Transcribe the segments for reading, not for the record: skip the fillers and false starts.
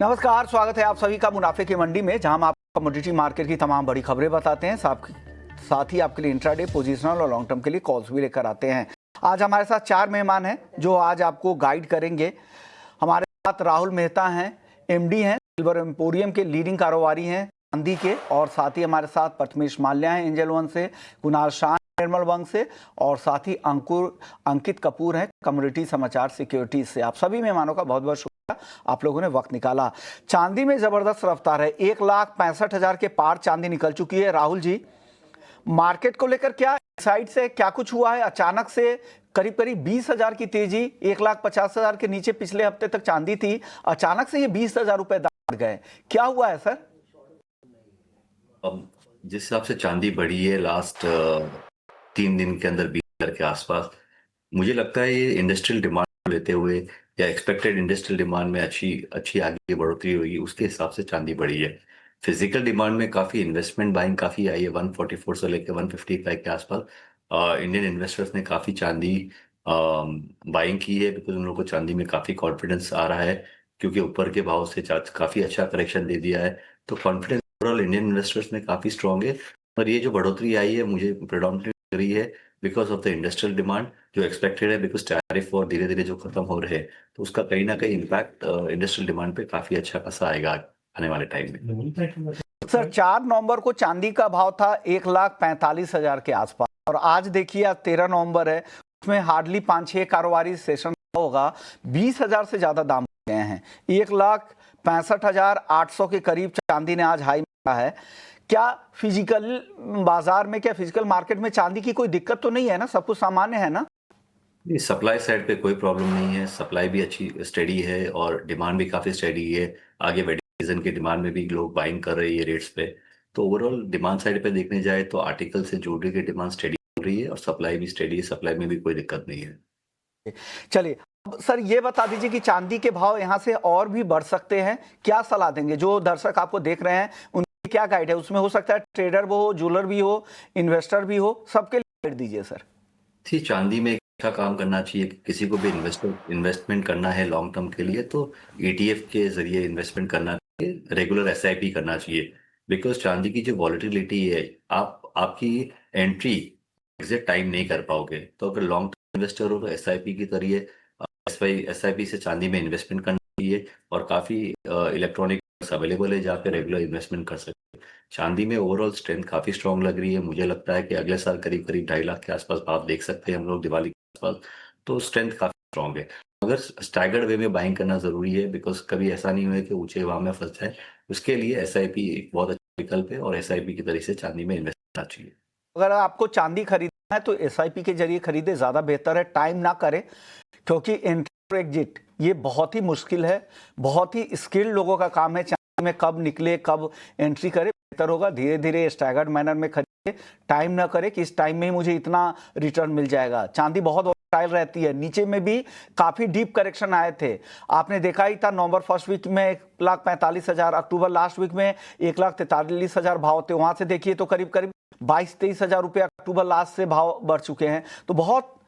नमस्कार, स्वागत है आप सभी का मुनाफे की मंडी में, जहां हम आपको कमोडिटी मार्केट की तमाम बड़ी खबरें बताते हैं। साथ ही आपके लिए इंट्राडे, पोजिशनल और लॉन्ग टर्म के लिए कॉल्स भी लेकर आते हैं। आज हमारे साथ 4 मेहमान हैं जो आज आपको गाइड करेंगे। हमारे साथ राहुल मेहता हैं, एमडी हैं, सिल्वर एम्पोरियम के लीडिंग कारोबारी हैं चांदी के, और साथ ही हमारे साथ प्रथमेश माल्या हैं एंजल वन से, कुणाल शाह निर्मल वंग से, और साथ ही अंकित कपूर हैं कमोडिटी समाचार सिक्योरिटीज से। आप सभी मेहमानों का बहुत बहुत शुक्रिया, आप लोगों ने वक्त निकाला। चांदी में जबरदस्त रफ्तार है, 1,65,000 के पार चांदी निकल चुकी है। राहुल जी, मार्केट को लेकर क्या साइड से क्या कुछ हुआ है? अचानक से करीब करीब 20,000 की तेजी, 1,50,000 के नीचे पिछले हफ्ते तक चांदी थी, अचानक से ये 20,000 रुपए दांव गए, क्या हुआ है सर? अब जिस हिसाब से चांदी बढ़ी है लास्ट 3 दिन के अंदर 20,000 के आसपास, मुझे लगता है ये इंडस्ट्रियल डिमांड लेते हुए या एक्सपेक्टेड इंडस्ट्रियल डिमांड में अच्छी आगे बढ़ोतरी हुई, उसके हिसाब से चांदी बढ़ी है। फिजिकल डिमांड में काफ़ी इन्वेस्टमेंट बाइंग काफ़ी आई है, 144 से लेकर 155 के आसपास इंडियन इन्वेस्टर्स ने काफ़ी चांदी बाइंग की है, बिकॉज उन लोगों को चांदी में काफ़ी कॉन्फिडेंस आ रहा है, क्योंकि ऊपर के भाव से काफ़ी अच्छा करेक्शन दे दिया है। तो कॉन्फिडेंस ओवरऑल इंडियन इन्वेस्टर्स में काफ़ी स्ट्रॉन्ग है। और ये जो बढ़ोतरी आई है मुझे प्रेडोमिनेटली लग रही है because of the industrial demand जो एक्सपेक्टेड है, बिकॉज टैरिफ और धीरे धीरे जो खत्म हो रहे हैं, तो उसका कहीं ना कहीं इम्पैक्ट इंडस्ट्रियल डिमांड पे काफ़ी अच्छा खासा आएगा आने वाले टाइम में। सर, 4 नवंबर को चांदी का भाव था 1,45,000 के आसपास, और आज देखिए आज 13 नवंबर है, उसमें हार्डली 5-6 कारोबारी सेशन होगा, 20,000 से ज्यादा दाम गए हैं। 1,65,800 के करीब चांदी ने आज हाई मारा है। क्या फिजिकल बाजार में, क्या फिजिकल मार्केट में चांदी की कोई दिक्कत तो नहीं है ना? सब कुछ सामान्य है ना? सप्लाई साइड पे कोई प्रॉब्लम नहीं है, सप्लाई भी अच्छी स्टेडी है और डिमांड भी काफ़ी स्टेडी है। आगे वेडिंग सीजन के डिमांड में भी लोग बाइंग कर रहे हैं रेट्स पे। तो ओवरऑल डिमांड साइड पे देखने जाए तो आर्टिकल से ज्वेलरी की डिमांड स्टेडी हो रही है और सप्लाई भी स्टेडी है, सप्लाई में भी कोई दिक्कत नहीं है। चलिए, अब सर ये बता दीजिए कि चांदी के भाव यहाँ से और भी बढ़ सकते हैं, क्या सलाह देंगे? जो दर्शक आपको देख रहे हैं उनकी क्या गाइड है? उसमें हो सकता है ट्रेडर वो हो, ज्वेलर भी हो, इन्वेस्टर भी हो, सबके लिए गाइड दीजिए सर। थी चांदी में अच्छा काम करना चाहिए। किसी को भी इन्वेस्टमेंट करना है लॉन्ग टर्म के लिए तो ETF के जरिए इन्वेस्टमेंट करना चाहिए, रेगुलर SIP करना चाहिए। बिकॉज चांदी की जो वॉलेटिलिटी है, आपकी एंट्री एग्जैक्ट टाइम नहीं कर पाओगे। तो अगर लॉन्ग टर्म इन्वेस्टर हो तो SIP के जरिए SIP से चांदी में इन्वेस्टमेंट करना चाहिए। और काफ़ी इलेक्ट्रॉनिक अवेलेबल है जहाँ पे रेगुलर इन्वेस्टमेंट कर सकते हैं। चांदी में ओवरऑल स्ट्रेंथ काफ़ी स्ट्रांग लग रही है। मुझे लगता है कि अगले साल करीब करीब 2.5 लाख के आसपास भाव देख सकते हैं हम लोग दिवाली के आसपास। तो स्ट्रेंथ काफ़ी स्ट्रांग है, मगर स्टैगर्ड वे में बाइंग करना ज़रूरी है, बिकॉज कभी ऐसा नहीं हुआ कि ऊंचे भाव में फंस जाए। उसके लिए SIP एक बहुत अच्छा विकल्प है और SIP की तरह से चांदी में इन्वेस्ट करना चाहिए। अगर आपको चांदी खरीदना है तो SIP के जरिए खरीदे, ज़्यादा बेहतर है। टाइम ना करें, क्योंकि एंट्री एग्जिट ये बहुत ही मुश्किल है, बहुत ही स्किल्ड लोगों का काम है। चांदी में कब निकले, कब एंट्री करे, बेहतर होगा धीरे धीरे स्टैगर्ड मैनर में खरीदे। टाइम ना करे कि इस टाइम में ही मुझे इतना रिटर्न मिल जाएगा। चांदी बहुत वोलेटाइल रहती है, नीचे में भी काफ़ी डीप करेक्शन आए थे, आपने देखा ही था। नवंबर फर्स्ट वीक में 1,45,000, अक्टूबर लास्ट वीक में 1,43,000 भाव थे। वहां से देखिए तो करीब करीब 22-23,000 रुपये अक्टूबर लास्ट से भाव बढ़ चुके हैं। तो बहुत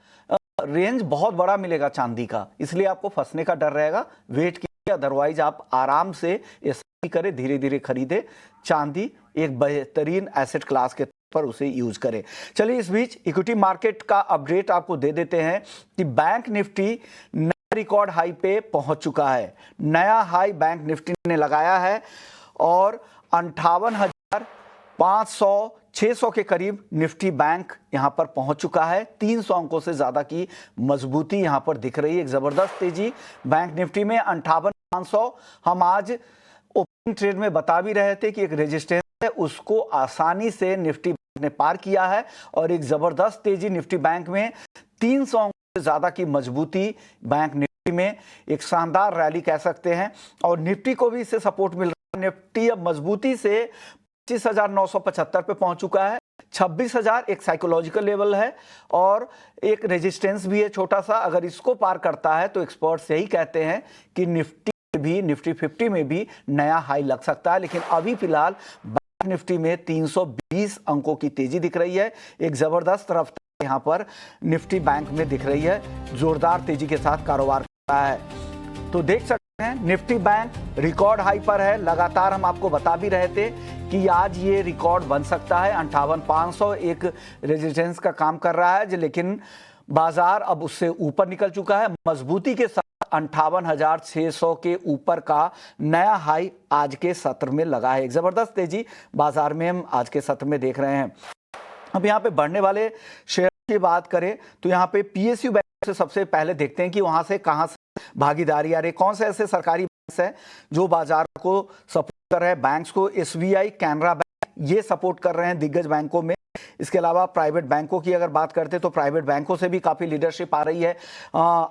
रेंज बहुत बड़ा मिलेगा चांदी का, इसलिए आपको फंसने का डर रहेगा। वेट कीजिए, अदरवाइज आप आराम से SIP करें, धीरे धीरे खरीदे। चांदी एक बेहतरीन एसेट क्लास के पर उसे यूज करें। चलिए, इस बीच इक्विटी मार्केट का अपडेट आपको दे देते हैं कि बैंक निफ्टी नया रिकॉर्ड हाई पे पहुंच चुका है। नया हाई बैंक निफ्टी ने लगाया है और 58,500-600 के करीब निफ्टी बैंक यहां पर पहुंच चुका है। 300 अंकों से ज्यादा की मजबूती यहां पर दिख रही है। एक जबरदस्त तेजी बैंक निफ्टी में। 58,500 हम आज ओपनिंग ट्रेड में बता भी रहे थे कि एक रेजिस्टेंस है, उसको आसानी से निफ्टी बैंक ने पार किया है और एक जबरदस्त तेजी निफ्टी बैंक में। 300 अंकों से ज्यादा की मजबूती बैंक निफ्टी में, एक शानदार रैली कह सकते हैं। और निफ्टी को भी इससे सपोर्ट मिल रहा है। निफ्टी अब मजबूती से 25,975 पे पहुंच चुका है। 26,000 एक साइकोलॉजिकल लेवल है और एक रेजिस्टेंस भी है छोटा सा। अगर इसको पार करता है तो एक्सपर्ट्स यही कहते हैं कि निफ्टी 50 में भी नया हाई लग सकता है। लेकिन अभी फिलहाल बैंक निफ्टी में 320 अंकों की तेजी दिख रही है। एक जबरदस्त रफ्तार यहां पर निफ्टी बैंक में दिख रही है, जोरदार तेजी के साथ कारोबार कर रहा है। तो देख सकते हैं निफ्टी बैंक रिकॉर्ड हाई पर है। लगातार हम आपको बता भी रहे थे कि आज ये रिकॉर्ड बन सकता है। 58,500 एक रेजिस्टेंस का काम कर रहा है, लेकिन बाजार अब उससे ऊपर निकल चुका है मजबूती के साथ। 58,600 के ऊपर का नया हाई आज के सत्र में लगा है। एक जबरदस्त तेजी बाजार में हम आज के सत्र में देख रहे हैं। अब यहाँ पे बढ़ने वाले शेयर की बात करें तो यहाँ पे पीएसयू बैंक से सबसे पहले देखते हैं कि वहां से कहां से भागीदारी आ रही, कौन से ऐसे सरकारी बैंक हैं जो बाजार को सपोर्ट कर रहे हैं। बैंक्स को एसबीआई, कैनरा बैंक ये सपोर्ट कर रहे हैं दिग्गज बैंकों में। इसके अलावा प्राइवेट बैंकों की अगर बात करते हैं तो प्राइवेट बैंकों से भी काफी लीडरशिप आ रही है।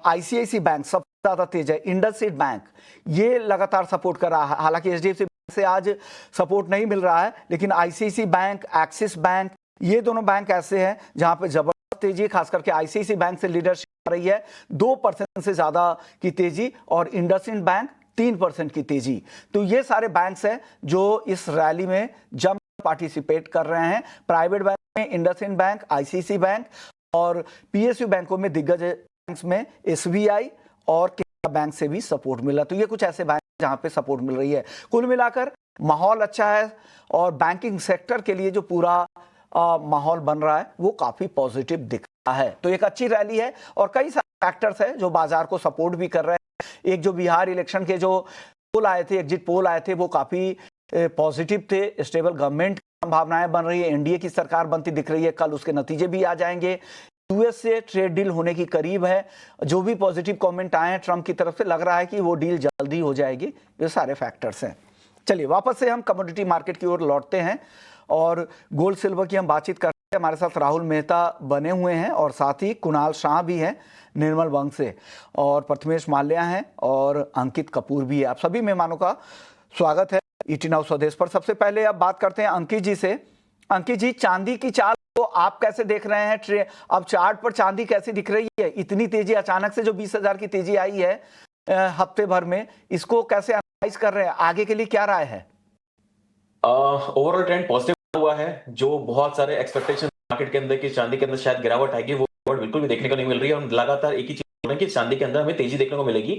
आईसीआईसी बैंक सबसे ज्यादा तेज है। इंडसइंड बैंक ये लगातार सपोर्ट कर रहा है। हालांकि एचडीएफसी बैंक से आज सपोर्ट नहीं मिल रहा है, लेकिन आईसीआईसी बैंक, एक्सिस बैंक ये दोनों बैंक ऐसे हैं जहां पे जबरदस्त तेजी है। खास करके आईसीआईसी बैंक से लीडरशिप आ रही है 2% से ज्यादा की तेजी, और इंडसइंड बैंक 3% की तेजी। तो ये सारे बैंक्स हैं जो इस रैली में जम पार्टिसिपेट कर रहे हैं। प्राइवेट बैंक में इंडसइंड बैंक, आईसीआईसी बैंक, और पीएसयू बैंकों में दिग्गज बैंक्स में एसबीआई और कैनरा बैंक से भी सपोर्ट मिला। तो ये कुछ ऐसे बैंक जहां पे सपोर्ट मिल रही है। कुल मिलाकर माहौल अच्छा है और बैंकिंग सेक्टर के लिए जो पूरा माहौल बन रहा है वो काफी पॉजिटिव दिख रहा है। तो एक अच्छी रैली है और कई सारे फैक्टर्स है जो बाजार को सपोर्ट भी कर रहे हैं। एक जो बिहार इलेक्शन के जो पोल आए थे, एग्जिट पोल आए थे, वो काफी पॉजिटिव थे। स्टेबल गवर्नमेंट की संभावनाएं बन रही है, एनडीए की सरकार बनती दिख रही है। कल उसके नतीजे भी आ जाएंगे। यूएस से ट्रेड डील होने की करीब है। जो भी पॉजिटिव कमेंट आए हैं ट्रंप की तरफ से, लग रहा है कि वो डील जल्दी हो जाएगी। ये सारे फैक्टर्स हैं। चलिए वापस से हम कमोडिटी मार्केट की ओर लौटते हैं और गोल्ड सिल्वर की हम बातचीत करते हैं। हमारे साथ राहुल मेहता बने हुए हैं और साथ ही कुणाल शाह भी हैं निर्मल वंग से, और प्रथमेश माल्या हैं और अंकित कपूर भी है। आप सभी मेहमानों का स्वागत है ईटी नाउ स्वदेश पर। सबसे पहले अब बात करते हैं अंकित जी से। अंकित जी, चांदी की चाल को आप कैसे देख रहे हैं? अब चार्ट पर चांदी कैसी दिख रही है? इतनी तेजी अचानक से जो 20,000 की तेजी आई है हफ्ते भर में, इसको कैसे एनालाइज कर रहे हैं? आगे के लिए क्या राय है? ओवरऑल ट्रेंड पॉजिटिव हुआ है। जो बहुत सारे एक्सपेक्टेशन मार्केट के अंदर कि चांदी के अंदर शायद गिरावट आएगी, वो गिरावट बिल्कुल भी देखने को नहीं मिल रही है। और लगातार एक ही चीज बोल रहे हैं कि चांदी के अंदर हमें तेजी देखने को मिलेगी।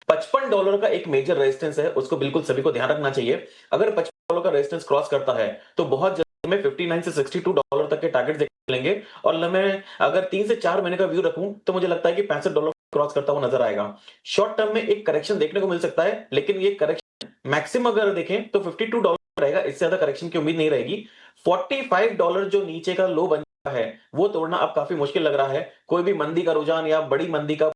$55 का एक मेजर रेजिस्टेंस है, उसको बिल्कुल सभी को ध्यान रखना चाहिए। अगर $55 का रेजिस्टेंस क्रॉस करता है तो बहुत जल्दी में $59 से $62 तक के टारगेट देखने को मिलेंगे। और मैं अगर 3 से 4 महीने का व्यू रखूं तो मुझे लगता है कि $65 क्रॉस करता हुआ नजर आएगा। शॉर्ट टर्म में एक करेक्शन देखने को मिल सकता है, लेकिन ये करेक्शन मैक्सिमम अगर देखें तो $52 रहेगा। इससे ज्यादा करेक्शन की उम्मीद नहीं रहेगी। $45 जो नीचे का लो बन चुका है वो तोड़ना अब काफी मुश्किल लग रहा है। कोई भी मंदी का रुझान या बड़ी मंदी का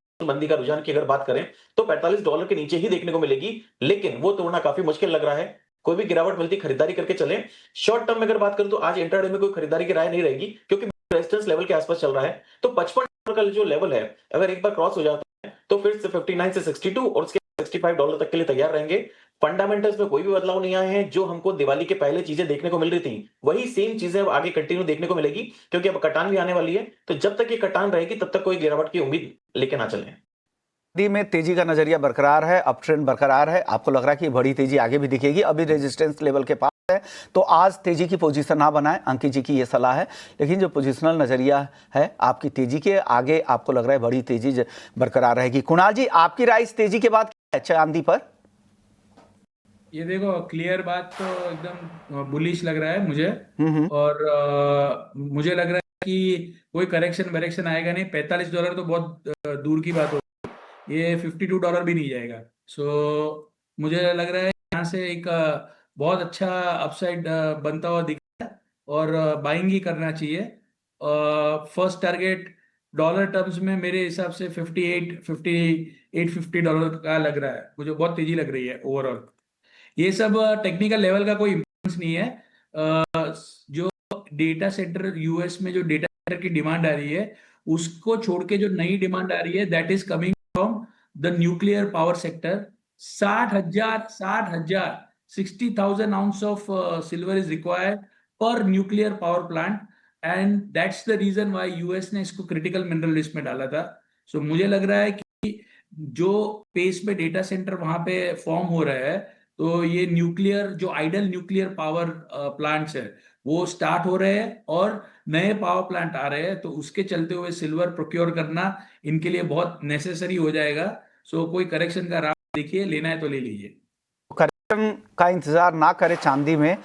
रुझान की अगर बात करें तो $45 के नीचे ही देखने को मिलेगी, लेकिन वो तोड़ना काफी मुश्किल लग रहा है। कोई भी गिरावट मिलती खरीदारी करके चले। शॉर्ट टर्म में अगर बात करें तो आज इंट्राडे में कोई खरीदारी की राय नहीं रहेगी, क्योंकि रेजिस्टेंस लेवल के आसपास चल रहा है। तो $55 का जो लेवल है अगर एक बार क्रॉस हो जाता है तो फिर से 59 से 62 और उसके $65 तक के लिए तैयार रहेंगे। फंडामेंटल्स में कोई भी बदलाव नहीं आए हैं। जो हमको दिवाली के पहले चीजें देखने को मिल रही थी वही सेम चीजें अब आगे कंटिन्यू देखने को मिलेगी, क्योंकि अब कटान भी आने वाली है। तो जब तक ये कटान रहेगी तब तक कोई गिरावट की उम्मीद लेके ना चलें। दी में तेजी का नजरिया बरकरार है, अप ट्रेंड बरकरार है। आपको लग रहा है कि बड़ी तेजी आगे भी दिखेगी? अभी रेजिस्टेंस लेवल के पास है, तो आज तेजी की पोजीशन ना बनाएं, अंकित जी की ये सलाह है। लेकिन जो पोजीशनल नजरिया है आपकी तेजी के आगे, आपको लग रहा है बड़ी तेजी बरकरार रहेगी। कुणाल जी, आपकी राय इस तेजी के बाद क्या है चांदी पर? ये देखो, क्लियर बात तो एकदम बुलिश लग रहा है मुझे। और मुझे लग रहा है कि कोई करेक्शन आएगा नहीं। $45 तो बहुत दूर की बात हो, ये $52 भी नहीं जाएगा। सो मुझे लग रहा है यहाँ से एक बहुत अच्छा अपसाइड बनता हुआ दिख रहा है और बाइंग ही करना चाहिए। फर्स्ट टारगेट डॉलर टर्म्स में मेरे हिसाब से $50 का लग रहा है मुझे। बहुत तेजी लग रही है ओवरऑल। ये सब टेक्निकल लेवल का कोई इंपॉर्टेंस नहीं है। जो डेटा सेंटर यूएस में जो डेटा सेंटर की डिमांड आ रही है उसको छोड़ के जो नई डिमांड आ रही है that is coming from the nuclear power sector. 60,000 ounce of silver is required per nuclear power plant, and that's the reason why US ने इसको क्रिटिकल मिनरल लिस्ट में डाला था। सो मुझे लग रहा है कि जो पेस पे डेटा सेंटर वहां पे फॉर्म हो रहा है, तो ये न्यूक्लियर जो आइडल न्यूक्लियर पावर प्लांट्स है वो स्टार्ट हो रहे हैं और नए पावर प्लांट आ रहे हैं। तो उसके चलते हुए सिल्वर प्रोक्योर करना इनके लिए बहुत नेसेसरी हो जाएगा। सो कोई करेक्शन का देखिए, लेना है तो ले लीजिए। करेक्शन का इंतजार ना करें, चांदी में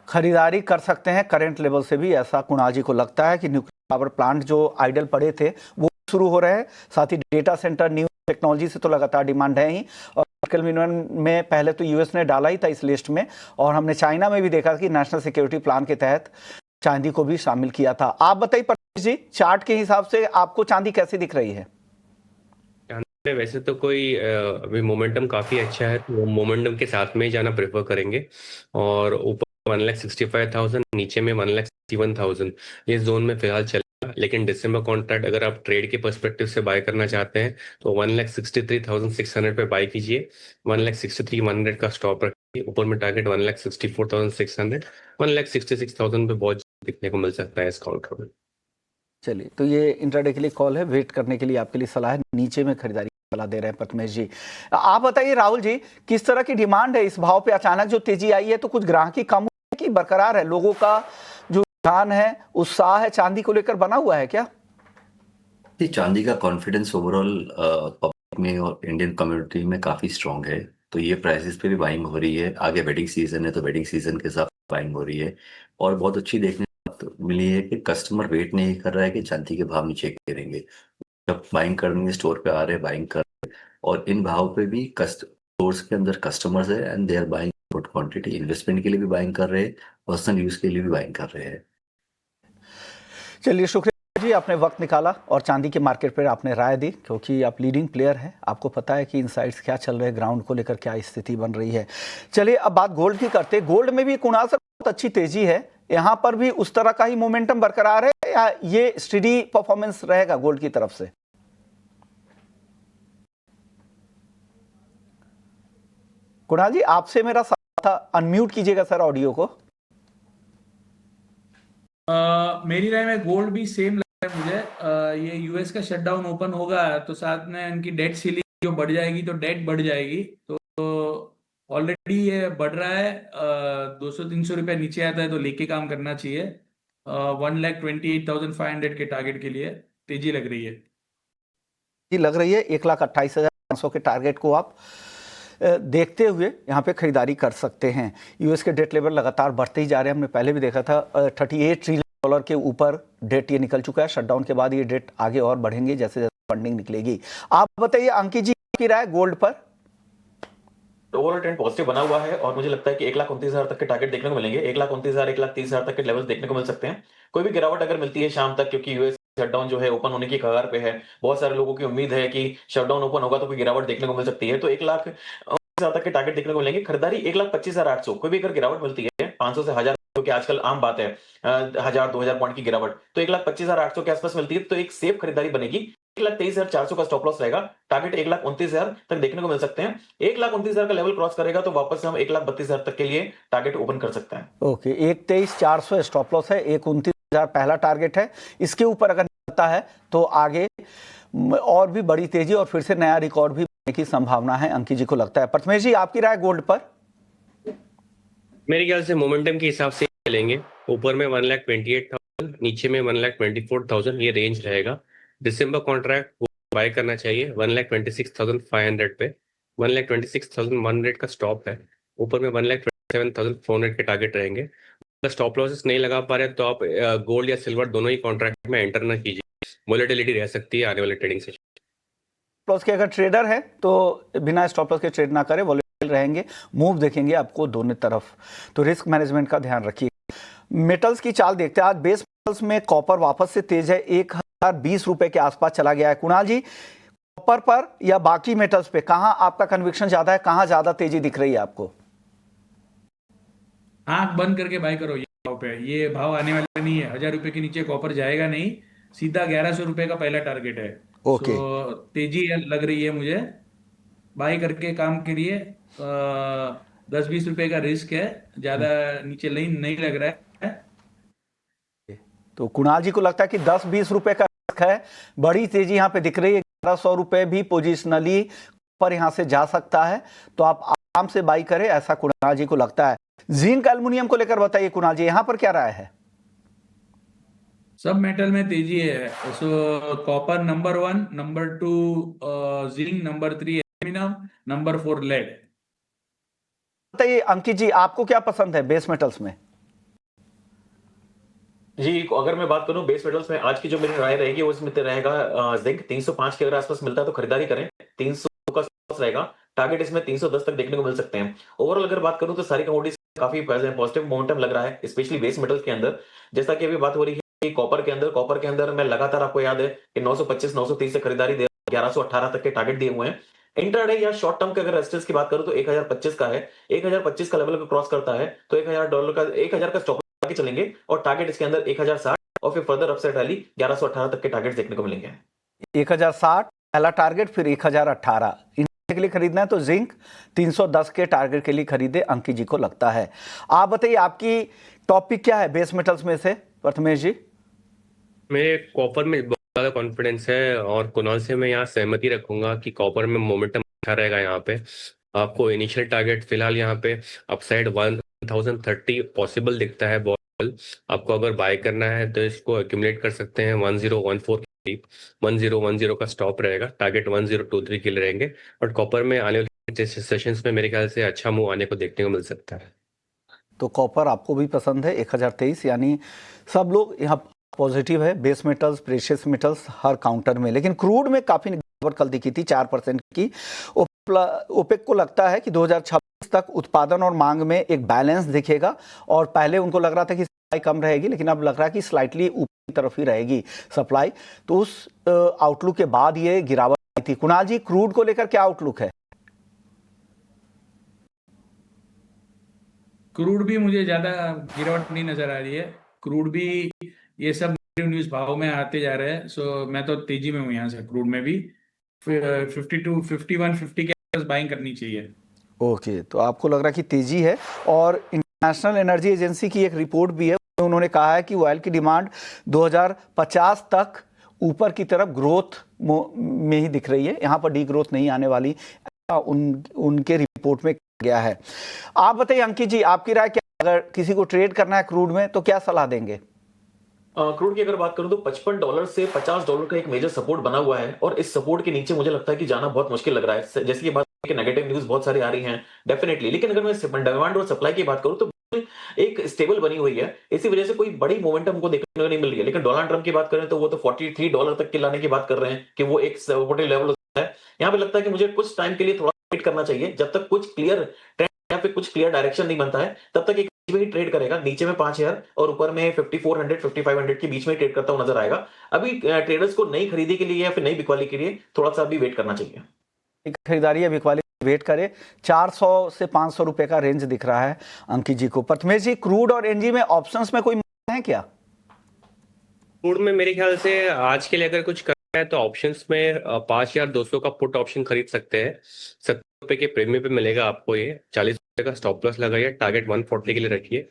खरीदारी कर सकते हैं करंट लेवल से भी, ऐसा कुणाल जी को लगता है कि न्यूक्लियर पावर प्लांट जो आइडल पड़े थे वो शुरू हो रहे हैं। साथ ही डेटा सेंटर, न्यू टेक्नोलॉजी से तो लगातार डिमांड है ही, और आर्टिकल में पहले तो यूएस ने डाला ही था इस लिस्ट में, और हमने चाइना में भी देखा कि नेशनल सिक्योरिटी प्लान के तहत चांदी को भी शामिल किया था। आप बताइए प्रतीश जी, चार्ट के हिसाब से आपको चांदी कैसी दिख रही है? वैसे तो कोई अभी मोमेंटम काफी अच्छा है, तो मोमेंटम के साथ में ही जाना प्रेफर करेंगे। और ऊपर 1,65,000, नीचे में 1,61,000, ये जोन में फिलहाल चलेगा। लेकिन डिसम्बर कॉन्ट्रैक्ट अगर आप ट्रेड के पर्सपेक्टिव से बाय करना चाहते हैं तो 1,63,600 पे बाय कीजिए। 1,63,100 का स्टॉप रखिए। ऊपर में टारगेट 1,64,600, 1,66,000 पे बहुत दिखने को मिल सकता है इस काउंटर में। चलिए, तो ये इंट्राडे के लिए कॉल है, वेट करने के लिए आपके लिए सलाह है, नीचे में खरीदारी की सलाह दे रहे हैं प्रथमेश जी। आप बताइए राहुल जी, किस तरह की डिमांड है इस भाव पे? अचानक जो तेजी आई है तो कुछ ग्राहकी कम हुई है कि बरकरार है? लोगों का जो रुझान है, उत्साह है चांदी को लेकर बना हुआ है क्या? ये चांदी का कॉन्फिडेंस ओवरऑल पब्लिक में और इंडियन कम्युनिटी में काफ़ी स्ट्रांग है, तो ये प्राइसेस पे भी बाइंग हो रही है। आगे वेडिंग सीजन है तो वेडिंग सीजन के साथ बाइंग हो रही है। और बहुत अच्छी देखने को मिली है कि कस्टमर वेट नहीं कर रहा है कि चांदी के भाव नीचे गिरेंगे। जब बाइंग करने स्टोर पे आ रहे हैं, बाइंग कर रहे हैं, और इन भाव पे भी स्टोर्स के अंदर कस्टमर्स है and they are buying good quantity. Investment के लिए भी बाइंग कर रहे हैं, पर्सनल यूज के लिए भी बाइंग कर रहे हैं। चलिए, शुक्रिया जी, आपने वक्त निकाला और चांदी के मार्केट पर आपने राय दी, क्योंकि आप लीडिंग प्लेयर हैं, आपको पता है कि इनसाइट्स क्या चल रहे हैं, ग्राउंड को लेकर क्या स्थिति बन रही है। चलिए, अब बात गोल्ड की करते हैं। गोल्ड में भी कुणाल सर बहुत अच्छी तेजी है, यहाँ पर भी उस तरह का ही मोमेंटम बरकरार है या ये स्टेडी परफॉर्मेंस रहेगा गोल्ड की तरफ से? कुणाल जी, आपसे मेरा सवाल था, अनम्यूट कीजिएगा सर ऑडियो को। मेरी राय में गोल्ड भी सेम लग रहा है मुझे। ये यूएस का शटडाउन ओपन होगा तो साथ में इनकी डेट सीलिंग जो बढ़ जाएगी तो डेट बढ़ जाएगी, तो ऑलरेडी ये बढ़ रहा है। 200-300 रुपये नीचे आता है तो लेके काम करना चाहिए। 1,28,500 के टारगेट के लिए तेजी लग रही है। जी लग रही है, 1,28,500 के टारगेट को आप देखते हुए यहाँ पे खरीदारी कर सकते हैं। यूएस के डेट लेवल लगातार बढ़ते ही जा रहे हैं, हमने पहले भी देखा था 38 ट्रिलियन डॉलर के ऊपर डेट ये निकल चुका है। शटडाउन के बाद ये डेट आगे और बढ़ेंगे जैसे जैसे फंडिंग निकलेगी। आप बताइए अंकित जी की राय गोल्ड पर? ओवरऑल ट्रेंड पॉजिटिव बना हुआ है और मुझे लगता है कि 1,29,000 तक के टारगेट देखने को मिलेंगे। 1,29,000, 1,30,000 तक के लेवल्स देखने को मिल सकते हैं। कोई भी गिरावट अगर मिलती है शाम तक, क्योंकि यूएस शटडाउन जो है ओपन होने की कगार पे है, बहुत सारे लोगों की उम्मीद है कि शटडाउन ओपन होगा तो कोई गिरावट देखने को मिल सकती है, तो 1,29,000 तक के टारगेट देखने को मिलेंगे। खरीदारी 1,25,800, कोई भी अगर गिरावट मिलती है 500 से 1,000, क्योंकि आजकल आम बात है 1,000-2,000 पॉइंट की गिरावट, तो 1,25,800 के आसपास मिलती है तो एक सेफ खरीदारी बनेगी। 1,23,400 का स्टॉप लॉस रहेगा। टारगेट 1,29,000 तक देखने को मिल सकते हैं। 1,29,000 का लेवल क्रॉस करेगा तो वापस से हम 1,32,000 तक के लिए टारगेट ओपन कर सकते हैं। ओके, 1,23,400 स्टॉप लॉस है, 1,29,000 पहला टारगेट है। इसके ऊपर अगर निकलता है तो आगे और भी बड़ी तेजी और फिर से नया रिकॉर्ड भी बनने की संभावना है, अंकित जी को लगता है। प्रथमेश जी, आपकी राय गोल्ड पर? मेरे ख्याल से मोमेंटम के हिसाब से चलेंगे। ऊपर में 1,28,000, नीचे में 1,24,000, ये रेंज रहेगा। दिसंबर कॉन्ट्रैक्ट बाय करना चाहिए 1,26,500 पे। 1,26,100 का स्टॉप है। ऊपर में 1,27,400 के टारगेट रहेंगे। अगर स्टॉप लॉसेस नहीं लगा पा रहे तो आप गोल्ड या सिल्वर दोनों ही कॉन्ट्रैक्ट में एंटर ना कीजिए। वोलेटिलिटी रह सकती है आने वाले ट्रेडिंग सेशन। लॉस के अगर ट्रेडर है तो बिना स्टॉप लॉस के ट्रेड ना करें, वॉलेटाइल रहेंगे, मूव देखेंगे आपको दोनों तरफ, तो रिस्क मैनेजमेंट का ध्यान रखिए। मेटल्स की चाल देखते हैं। आज बेस मेटल्स में कॉपर वापस से तेज है, 1,020 रुपए के आसपास चला गया है। कुणाल जी, कॉपर पर या बाकी मेटल्स पे कहां आपका कन्विक्शन ज्यादा है, कहां ज्यादा तेजी दिख रही है आपको? आंख बंद करके बाय करो ये भाव पे। ये भाव आने वाला नहीं है, 1,000 रुपए के नीचे कॉपर जाएगा नहीं, सीधा 1,100 रुपए का पहला टारगेट है। ओके। सो तेजी लग रही है मुझे, बाय करके काम के लिए। 10-20 रुपए का रिस्क है, ज्यादा नीचे नहीं नहीं लग रहा है। तो कुणाल जी को लगता है कि 10-20 रुपए का रिस्क है, बड़ी तेजी यहाँ पे दिख रही है। 1,100 रुपए भी पोजिशनली पर यहाँ से जा सकता है, तो आप आराम से बाई करें, ऐसा कुणाल जी को लगता है। जिंक एल्युमिनियम को लेकर बताइए कुणाल जी, यहाँ पर क्या राय है? सब मेटल में तेजी है। So copper number 1, number 2 zinc, number 3 aluminium, number 4 lead. बताइए अंकित जी, आपको क्या पसंद है बेस मेटल्स में? जी, अगर मैं बात करूं बेस मेटल्स में, आज की जो मेरी राय रहेगी वो इसमें रहेगा जिंक 305 के अगर आसपास मिलता है तो खरीदारी करें। 300 का आसपास रहेगा, टारगेट इसमें 310 तक देखने को मिल सकते हैं। ओवरऑल अगर बात करूं तो सारी कमोडिटीज काफी पॉजिटिव मोमेंटम लग रहा है, स्पेशली बेस मेटल्स के अंदर। जैसा कि अभी बात हो रही है कि कॉपर के अंदर मैं लगातार, आपको याद है कि 925 930 से खरीदारी दे 1118 तक के टारगेट दिए हुए हैं। इंट्राडे या शॉर्ट टर्म के अगर रेजिस्टेंस की बात करूं तो 1025 का है। 1025 का लेवल को क्रॉस करता है तो $1000 का 1000 का स्टॉप आगे चलेंगे और टारगेट इसके अंदर 1060 और फिर फर्दर अपसाइड रैली 1118 तक के टारगेट देखने को मिलेंगे। 1060 पहला टारगेट, फिर 1018 इंडिया के लिए खरीदना है तो जिंक 310 के टारगेट के लिए खरीदे, अंकित जी को लगता है। आप बताइए आपकी टॉपिक क्या है बेस मेटल्स में से, प्रथमेश जी? मेरे कॉपर में बहुत ज़्यादा कॉन्फिडेंस है और कुणाल से मैं यहाँ सहमति रखूंगा कि कॉपर में मोमेंटम अच्छा रहेगा। यहाँ पे आपको इनिशियल टारगेट फिलहाल यहाँ पे अपसाइड 1030 पॉसिबल दिखता है। बॉल आपको अगर बाय करना है तो इसको एक्यूमुलेट कर सकते हैं 1014 के करीब। 1010 का स्टॉप रहेगा, टारगेट 1023 के लिए रहेंगे। और कॉपर में आने वाले सेशंस में मेरे ख्याल से अच्छा मूव आने को देखने को मिल सकता है। तो कॉपर आपको भी पसंद है 1023, यानी सब लोग यहाँ पॉजिटिव है। बेस मेटल्स, प्रेशियस मेटल्स हर काउंटर में। लेकिन क्रूड में काफी गिरावट कल दिखी थी 4% की। ओपेक को लगता है कि 2026 तक उत्पादन और मांग में एक बैलेंस दिखेगा, और पहले उनको लग रहा था कि सप्लाई कम रहेगी, लेकिन अब लग रहा है कि स्लाइटली ऊपर की तरफ ही रहेगी सप्लाई। तो उस आउटलुक के बाद ये गिरावट आई थी। कुणाल जी, क्रूड को लेकर क्या आउटलुक है? क्रूड भी मुझे ज्यादा गिरावट नहीं नजर आ रही है। क्रूड भी ये सब न्यूज भाव में आते जा रहे हैं, सो मैं तो तेजी में हूँ यहाँ से। क्रूड में भी 52 51 50 के आसपास बाइंग करनी चाहिए। ओके, तो आपको लग रहा है कि तेजी है। और इंटरनेशनल एनर्जी एजेंसी की एक रिपोर्ट भी है, उन्होंने कहा है कि ऑयल की डिमांड 2050 तक ऊपर की तरफ ग्रोथ में ही दिख रही है, यहाँ पर डी ग्रोथ नहीं आने वाली, उनके रिपोर्ट में गया है। आप बताइए अंकित जी, आपकी राय क्या? अगर किसी को ट्रेड करना है क्रूड में तो क्या सलाह देंगे? क्रूड की अगर बात करूं तो $55 से $50 का एक मेजर सपोर्ट बना हुआ है और इस सपोर्ट के नीचे मुझे लगता है कि जाना बहुत मुश्किल लग रहा है। जैसे कि बात कि नेगेटिव न्यूज बहुत सारी आ रही हैं डेफिनेटली, लेकिन अगर मैं डिमांड और सप्लाई की बात करूं तो एक स्टेबल बनी हुई है। इसी वजह से कोई बड़ी मोमेंटम हमको देखने को नहीं मिल रही है। लेकिन डोनाल्ड ट्रंप की बात करें तो वो तो $43 तक के लाने की बात कर रहे हैं कि वो एक सपोर्टिव लेवल है। यहाँ पे लगता है कि मुझे कुछ टाइम के लिए थोड़ा वेट करना चाहिए, जब तक कुछ क्लियर ट्रेंड या फिर कुछ क्लियर डायरेक्शन नहीं बनता है तब तक एक में ही ट्रेड करेगा। नीचे में 5000 और ऊपर में 5400 5500 के बीच में ट्रेड करता हुआ नजर आएगा। अभी ट्रेडर्स को नई खरीदी के लिए या फिर नई बिकवाली के लिए थोड़ा सा अभी वेट करना चाहिए। खरीदारी या बिकवाली वेट करे। 400 से 500 रुपए का रेंज दिख रहा है अंकित जी को। प्रथमेश जी, क्रूड और एनजी में ऑप्शंस में कोई है क्या? क्रूड में मेरे ख्याल से आज के लिए अगर कुछ करना है तो ऑप्शंस में 5200 का पुट ऑप्शन खरीद सकते हैं। 70 रुपए के प्रीमियम पे मिलेगा आपको ये। 40 रुपए का स्टॉप लॉस लगाइए, टारगेट 140 के लिए रखिए।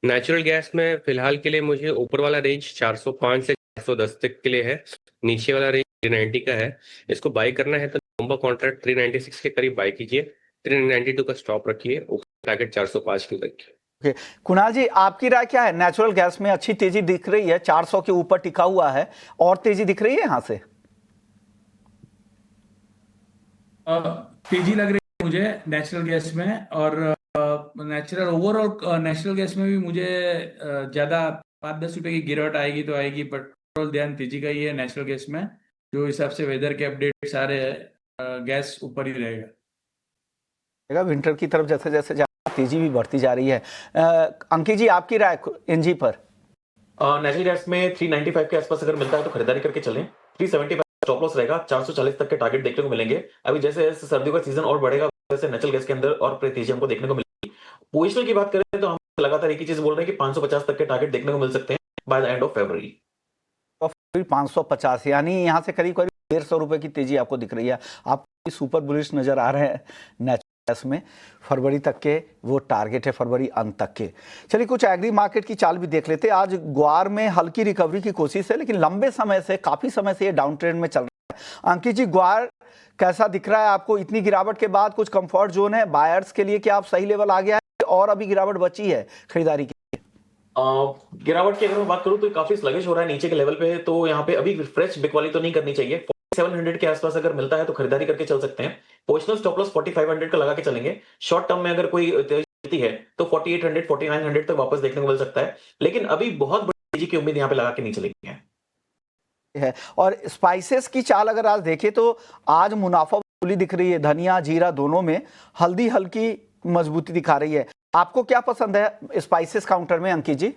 नेचुरल गैस में फिलहाल के लिए मुझे ऊपर वाला रेंज 405 से 410 तक के लिए है, नीचे वाला रेंज 390 का है। इसको बाय करना है तो नवंबर कॉन्ट्रैक्ट 396 के करीब बाय कीजिए, 392 का स्टॉप रखिए, टारगेट 405 के रखिए। कुणाल जी, आपकी राय क्या है? नेचुरल गैस में अच्छी तेजी दिख रही है, 400 के ऊपर टिका हुआ है, और तेजी दिख रही है यहाँ से? तेजी लग रही है मुझे नेचुरल गैस में, और ओवरऑल नेचुरल गैस में भी मुझे ज्यादा 5-10 रुपए की गिरावट आएगी तो आएगी, बट ओवरऑल ध्यान तेजी का ही है नेचुरल गैस में। जो हिसाब से वेदर के अपडेट सारे गैस ऊपर ही रहेगा। विंटर की तरफ जैसे जैसे तेजी भी बढ़ती जा रही है। अंकित जी, आपकी राय एनजी पर? नेचुरल गैस में 395 के आसपास अगर मिलता है तो खरीदारी करके चलें। 375 स्टॉप लॉस रहेगा, 440 तक के टारगेट देखने को मिलेंगे। अभी जैसे जैसे सर्दियों का सीजन और बढ़ेगा वैसे नेचुरल गैस के अंदर और तेजी हमको देखने को मिलेगी। पोजिशनल की बात करें तो हम लगातार एक ही चीज बोल रहे हैं कि 550 तक के टारगेट देखने को मिल सकते हैं by the end of February. 550, यानी यहाँ से करीब करीब 150 रुपए की तेजी आपको दिख रही है। आप सुपर बुलिश नजर आ रहे हैं नेचुरल गैस में। फरवरी तक के वो टारगेट है, फरवरी अंत तक के। चलिए कुछ एग्री मार्केट की चाल भी देख लेते हैं। आज ग्वार में हल्की रिकवरी की कोशिश है, लेकिन लंबे समय से, काफी समय से ये डाउन ट्रेंड में चल रहा है। अंकित जी, ग्वार कैसा दिख रहा है आपको? इतनी गिरावट के बाद कुछ कंफर्ट जोन है बायर्स के लिए? क्या आप सही लेवल आ गया है और अभी गिरावट बची है खरीदारी की? गिरावट की अगर मैं बात करूं तो काफी स्लगिश हो रहा है नीचे के लेवल पे, तो यहाँ पे अभी फ्रेश बिकवाली तो नहीं करनी चाहिए। 4700 के आसपास अगर मिलता है तो खरीदारी करके चल सकते हैं। पोजिशनल स्टॉप लॉस 4500 का लगा के चलेंगे। शॉर्ट टर्म में अगर कोई तेजी मिलती है तो 4800 4900 तक वापस देखने को मिल सकता है, लेकिन अभी बहुत बड़ी तेजी की उम्मीद यहाँ पे लगा के नहीं चलेंगे। है। और स्पाइसेस की चाल अगर आज देखें तो आज मुनाफा वसूली दिख रही है, धनिया जीरा दोनों में। हल्दी हल्की मजबूती दिखा रही है। आपको क्या पसंद है स्पाइसेस काउंटर में अंकित जी?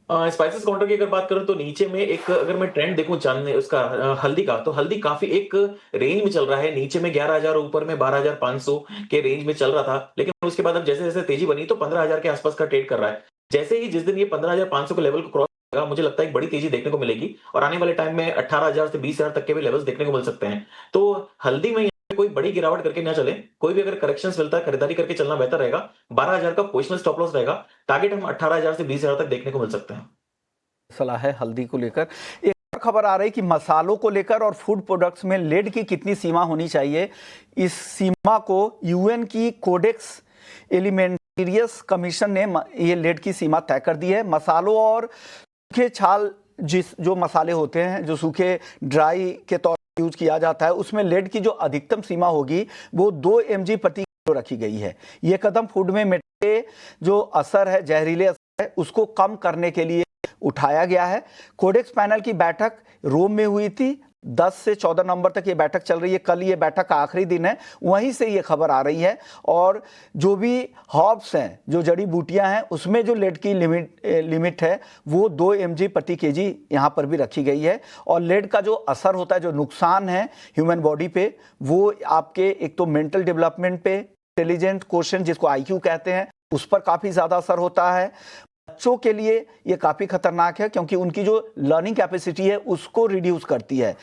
स्पाइसेस काउंटर की अगर बात करूं तो नीचे में एक अगर मैं ट्रेंड देखूं जानने उसका हल्दी का, तो हल्दी काफी एक रेंज में चल रहा है। नीचे में 11,000, ऊपर में 12,500 के रेंज में चल रहा था, लेकिन उसके बाद अब जैसे जैसे तेजी बनी तो 15,000 के आसपास का ट्रेड कर रहा है। जैसे ही जिस दिन ये 15,500 के लेवल को क्रॉस करेगा, मुझे लगता है एक बड़ी तेजी देखने को मिलेगी और आने वाले टाइम में 18,000 से 20,000 तक के भी लेवल्स देखने को मिल सकते हैं। तो हल्दी में कोई बड़ी गिरावट करके ना चले, कोई भी अगर करेक्शंस मिलता है खरीदारी करके चलना बेहतर रहेगा। 12,000 का पोजिशनल स्टॉप लॉस रहेगा। टारगेट हम 18,000 से 20,000 तक देखने को मिल सकते हैं। सलाह है हल्दी को लेकर। एक और खबर आ रही कि मसालों को लेकर और फूड प्रोडक्ट्स में लेड की कितनी सीमा होनी चाहिए, इस सीमा को यूएन की कोडेक्स एलिमेंटेरियस कमीशन ने ये लेड की सीमा तय कर दी है। मसालों और सूखे छाल जो मसाले होते हैं, जो सूखे ड्राई के तौर पर यूज किया जाता है, उसमें लेड की जो अधिकतम सीमा होगी वो 2 mg प्रति किलो रखी गई है। ये कदम फूड में मेटे जो असर है, जहरीले असर है, उसको कम करने के लिए उठाया गया है। कोडेक्स पैनल की बैठक रोम में हुई थी। 10 से 14 नवंबर तक ये बैठक चल रही है। कल ये बैठक का आखिरी दिन है, वहीं से ये खबर आ रही है। और जो भी हर्ब्स हैं, जो जड़ी बूटियां हैं, उसमें जो लेड की लिमिट है वो 2 mg प्रति केजी यहाँ पर भी रखी गई है। और लेड का जो असर होता है, जो नुकसान है ह्यूमन बॉडी पे, वो आपके एक तो मेंटल डेवलपमेंट पे, इंटेलिजेंट क्वेश्चन जिसको IQ कहते हैं, उस पर काफ़ी ज़्यादा असर होता है। बच्चों के लिए ये काफ़ी खतरनाक है क्योंकि उनकी जो लर्निंग कैपेसिटी है उसको रिड्यूस करती है।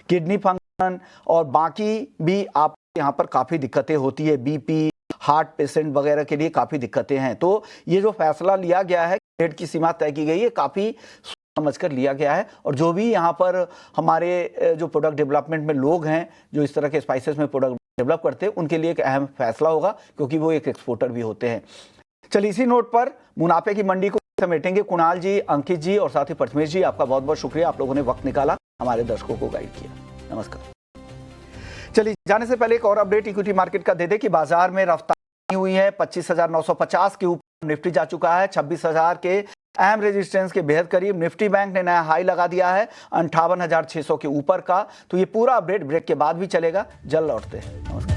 किडनी फंक्शन और बाकी भी आप यहाँ पर काफ़ी दिक्कतें होती है। BP, हार्ट पेशेंट वगैरह के लिए काफ़ी दिक्कतें हैं। तो ये जो फैसला लिया गया है, लेड की सीमा तय की गई है, काफ़ी समझकर लिया गया है। और जो भी यहाँ पर हमारे जो प्रोडक्ट डेवलपमेंट में लोग हैं, जो इस तरह के स्पाइसेस में प्रोडक्ट डेवलप करते हैं, उनके लिए एक अहम फैसला होगा क्योंकि वो एक एक्सपोर्टर भी होते हैं। चलिए इसी नोट पर मुनाफे की मंडी को समेटेंगे। कुणाल जी, अंकित जी और साथ ही प्रथमेश जी, आपका बहुत बहुत शुक्रिया, आप लोगों ने वक्त निकाला, हमारे दर्शकों को गाइड किया। नमस्कार। चलिए जाने से पहले एक और अपडेट इक्विटी मार्केट का दे दे कि बाजार में रफ्तार हुई है। 25,950 के ऊपर निफ्टी जा चुका है। 26,000 के अहम रेजिस्टेंस के बेहद करीब निफ्टी बैंक ने नया हाई लगा दिया है 58,600 के ऊपर का। तो ये पूरा अपडेट ब्रेक के बाद भी चलेगा। जल्द लौटते हैं। नमस्कार।